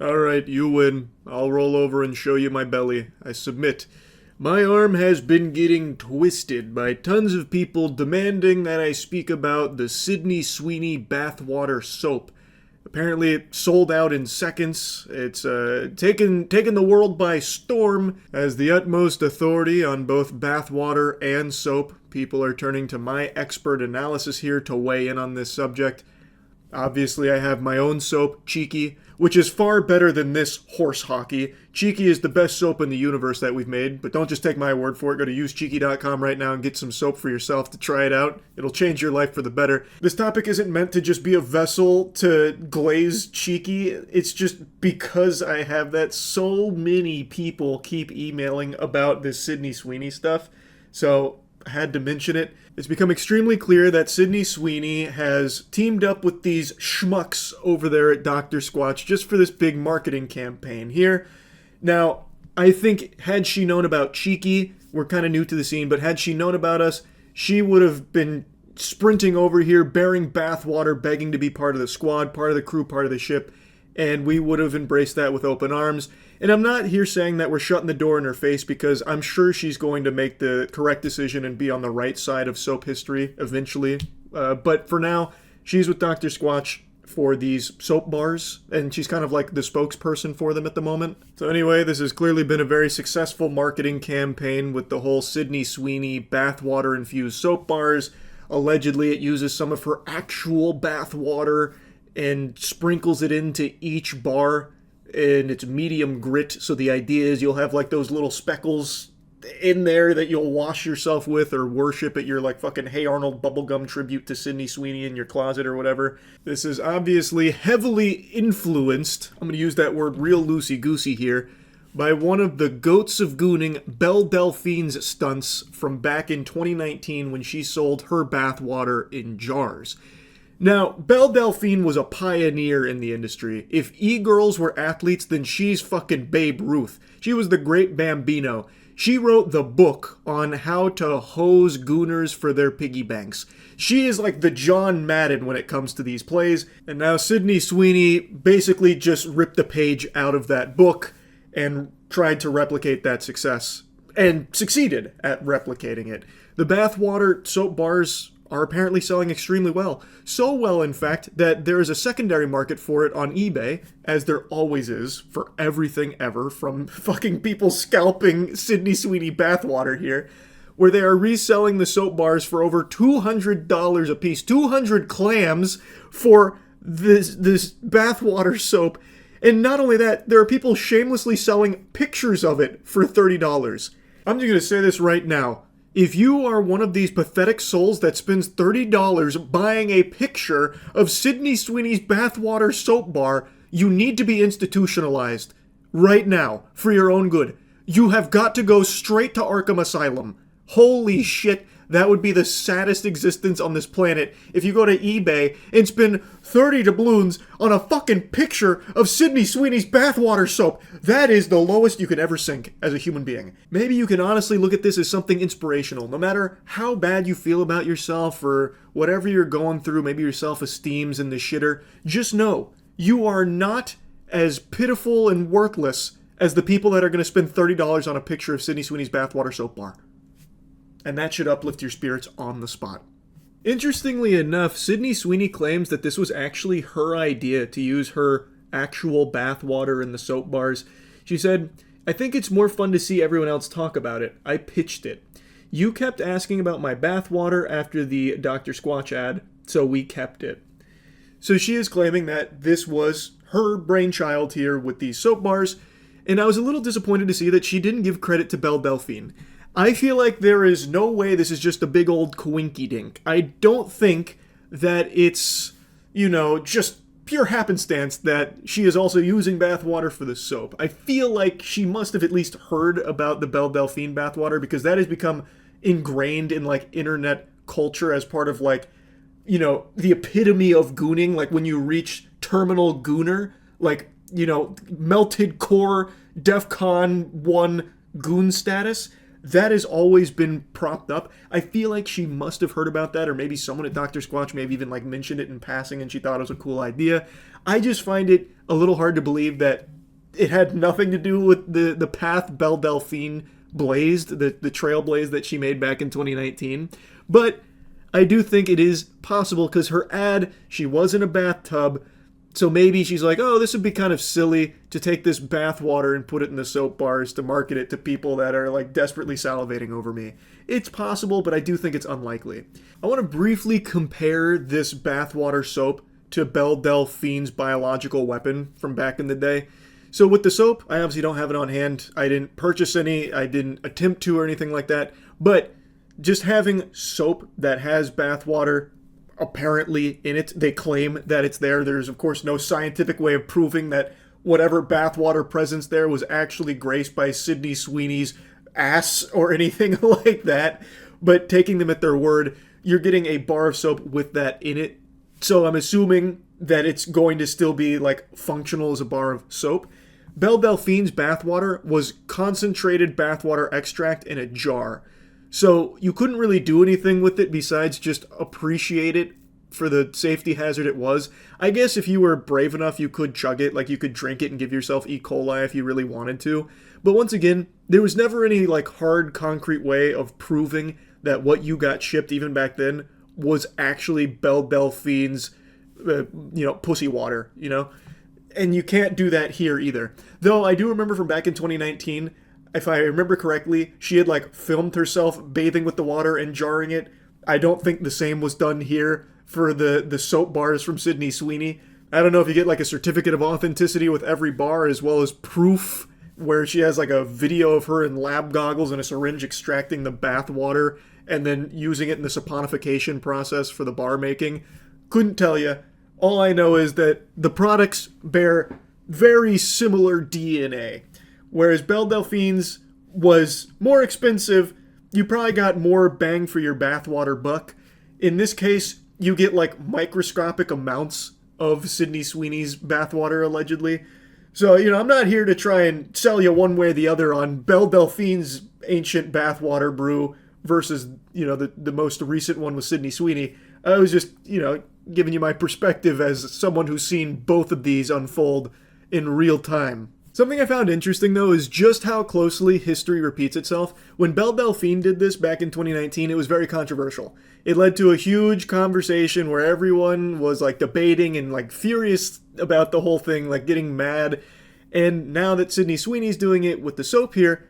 Alright, you win. I'll roll over and show you my belly. I submit. My arm has been getting twisted by tons of people demanding that I speak about the Sydney Sweeney Bathwater soap. Apparently, it sold out in seconds. It's taken the world by storm. As the utmost authority on both bathwater and soap, people are turning to my expert analysis here to weigh in on this subject. Obviously, I have my own soap, Cheeky, which is far better than this horse hockey. Cheeky is the best soap in the universe that we've made, but don't just take my word for it. Go to usecheeky.com right now and get some soap for yourself to try it out. It'll change your life for the better. This topic isn't meant to just be a vessel to glaze Cheeky. It's just because I have that, so many people keep emailing about this Sydney Sweeney stuff. So I had to mention it. It's become extremely clear that Sydney Sweeney has teamed up with these schmucks over there at Dr. Squatch just for this big marketing campaign here. Now, I think had she known about Cheeky, we're kind of new to the scene, but had she known about us, she would have been sprinting over here, bearing bathwater, begging to be part of the squad, part of the crew, part of the ship, and we would have embraced that with open arms. And I'm not here saying that we're shutting the door in her face, because I'm sure she's going to make the correct decision and be on the right side of soap history eventually. But for now, she's with Dr. Squatch for these soap bars, and she's kind of like the spokesperson for them at the moment. So anyway, this has clearly been a very successful marketing campaign with the whole Sydney Sweeney bathwater-infused soap bars. Allegedly, it uses some of her actual bathwater and sprinkles it into each bar, and it's medium grit, so the idea is you'll have like those little speckles in there that you'll wash yourself with or worship at your like fucking Hey Arnold bubblegum tribute to Sydney Sweeney in your closet or whatever. This is obviously heavily influenced, I'm going to use that word real loosey-goosey here, by one of the goats of gooning, Belle Delphine's stunts from back in 2019 when she sold her bathwater in jars. Now, Belle Delphine was a pioneer in the industry. If e-girls were athletes, then she's fucking Babe Ruth. She was the great Bambino. She wrote the book on how to hose gooners for their piggy banks. She is like the John Madden when it comes to these plays. And now Sydney Sweeney basically just ripped a page out of that book and tried to replicate that success. And succeeded at replicating it. The bathwater soap bars are apparently selling extremely well. So well, in fact, that there is a secondary market for it on eBay, as there always is for everything ever, from fucking people scalping Sydney Sweeney bathwater here, where they are reselling the soap bars for over $200 a piece. 200 clams for this bathwater soap. And not only that, there are people shamelessly selling pictures of it for $30. I'm just going to say this right now. If you are one of these pathetic souls that spends $30 buying a picture of Sydney Sweeney's bathwater soap bar, you need to be institutionalized right now for your own good. You have got to go straight to Arkham Asylum. Holy shit, that would be the saddest existence on this planet if you go to eBay and spend 30 doubloons on a fucking picture of Sydney Sweeney's bathwater soap. That is the lowest you can ever sink as a human being. Maybe you can honestly look at this as something inspirational. No matter how bad you feel about yourself or whatever you're going through, maybe your self-esteem's in the shitter, just know you are not as pitiful and worthless as the people that are going to spend $30 on a picture of Sydney Sweeney's bathwater soap bar. And that should uplift your spirits on the spot. Interestingly enough, Sydney Sweeney claims that this was actually her idea to use her actual bathwater in the soap bars. She said, "I think it's more fun to see everyone else talk about it. I pitched it. You kept asking about my bathwater after the Dr. Squatch ad, so we kept it." So she is claiming that this was her brainchild here with these soap bars, and I was a little disappointed to see that she didn't give credit to Belle Delphine. I feel like there is no way this is just a big old coinky-dink. I don't think that it's, just pure happenstance that she is also using bathwater for the soap. I feel like she must have at least heard about the Belle Delphine bathwater, because that has become ingrained in, internet culture as part of, the epitome of gooning. Like, when you reach terminal gooner, melted core, DEFCON 1 goon status, that has always been propped up. I feel like she must have heard about that, or maybe someone at Dr. Squatch maybe even mentioned it in passing and she thought it was a cool idea. I just find it a little hard to believe that it had nothing to do with the path Belle Delphine blazed, the trailblaze that she made back in 2019. But I do think it is possible because her ad, she was in a bathtub. So maybe she's like, oh, this would be kind of silly to take this bath water and put it in the soap bars to market it to people that are like desperately salivating over me. It's possible, but I do think it's unlikely. I want to briefly compare this bathwater soap to Belle Delphine's biological weapon from back in the day. So with the soap, I obviously don't have it on hand. I didn't purchase any. I didn't attempt to or anything like that. But just having soap that has bathwater apparently in it, they claim that it's there. There's, of course, no scientific way of proving that whatever bathwater presence there was actually graced by Sydney Sweeney's ass or anything like that. But taking them at their word, you're getting a bar of soap with that in it. So I'm assuming that it's going to still be like functional as a bar of soap. Belle Delphine's bathwater was concentrated bathwater extract in a jar. So you couldn't really do anything with it besides just appreciate it for the safety hazard it was. I guess if you were brave enough, you could chug it, like you could drink it and give yourself E. coli if you really wanted to. But once again, there was never any like hard concrete way of proving that what you got shipped even back then was actually Belle Delphine's, pussy water, And you can't do that here either. Though I do remember from back in 2019, if I remember correctly, she had like filmed herself bathing with the water and jarring it. I don't think the same was done here for the soap bars from Sydney Sweeney. I don't know if you get like a certificate of authenticity with every bar as well as proof where she has like a video of her in lab goggles and a syringe extracting the bath water and then using it in the saponification process for the bar making. Couldn't tell you. All I know is that the products bear very similar DNA. Whereas Belle Delphine's was more expensive, you probably got more bang for your bathwater buck. In this case, you get like microscopic amounts of Sydney Sweeney's bathwater, allegedly. So, I'm not here to try and sell you one way or the other on Belle Delphine's ancient bathwater brew versus, the most recent one with Sydney Sweeney. I was just, giving you my perspective as someone who's seen both of these unfold in real time. Something I found interesting, though, is just how closely history repeats itself. When Belle Delphine did this back in 2019, it was very controversial. It led to a huge conversation where everyone was, like, debating and, like, furious about the whole thing, like, getting mad. And now that Sydney Sweeney's doing it with the soap here,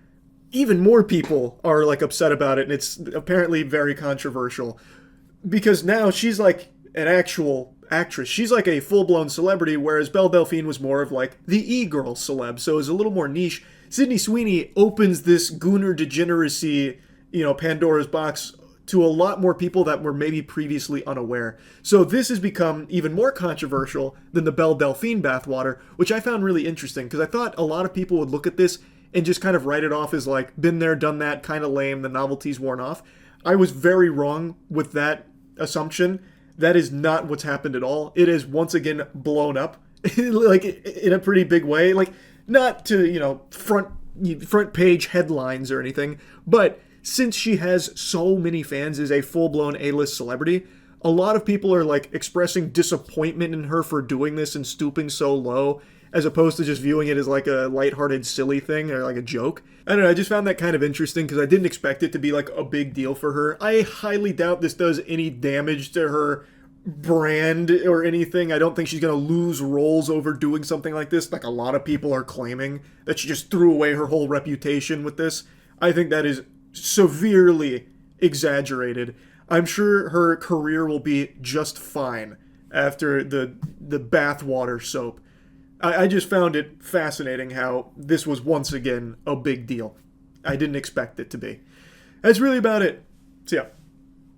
even more people are, like, upset about it, and it's apparently very controversial. Because now she's, like, an actual actress. She's like a full-blown celebrity, whereas Belle Delphine was more of like the e-girl celeb, so it's a little more niche. Sydney Sweeney opens this gooner degeneracy, Pandora's box to a lot more people that were maybe previously unaware. So this has become even more controversial than the Belle Delphine bathwater, which I found really interesting because I thought a lot of people would look at this and just kind of write it off as like, been there, done that, kind of lame, the novelty's worn off. I was very wrong with that assumption. That is not what's happened at all. It is once again blown up, like in a pretty big way. Like not to front page headlines or anything, but since she has so many fans, is a full blown A-list celebrity, a lot of people are like expressing disappointment in her for doing this and stooping so low, as opposed to just viewing it as like a lighthearted, silly thing or like a joke. I don't know, I just found that kind of interesting because I didn't expect it to be like a big deal for her. I highly doubt this does any damage to her brand or anything. I don't think she's going to lose roles over doing something like this, like a lot of people are claiming that she just threw away her whole reputation with this. I think that is severely exaggerated. I'm sure her career will be just fine after the bathwater soap. I just found it fascinating how this was once again a big deal. I didn't expect it to be. That's really about it. So yeah.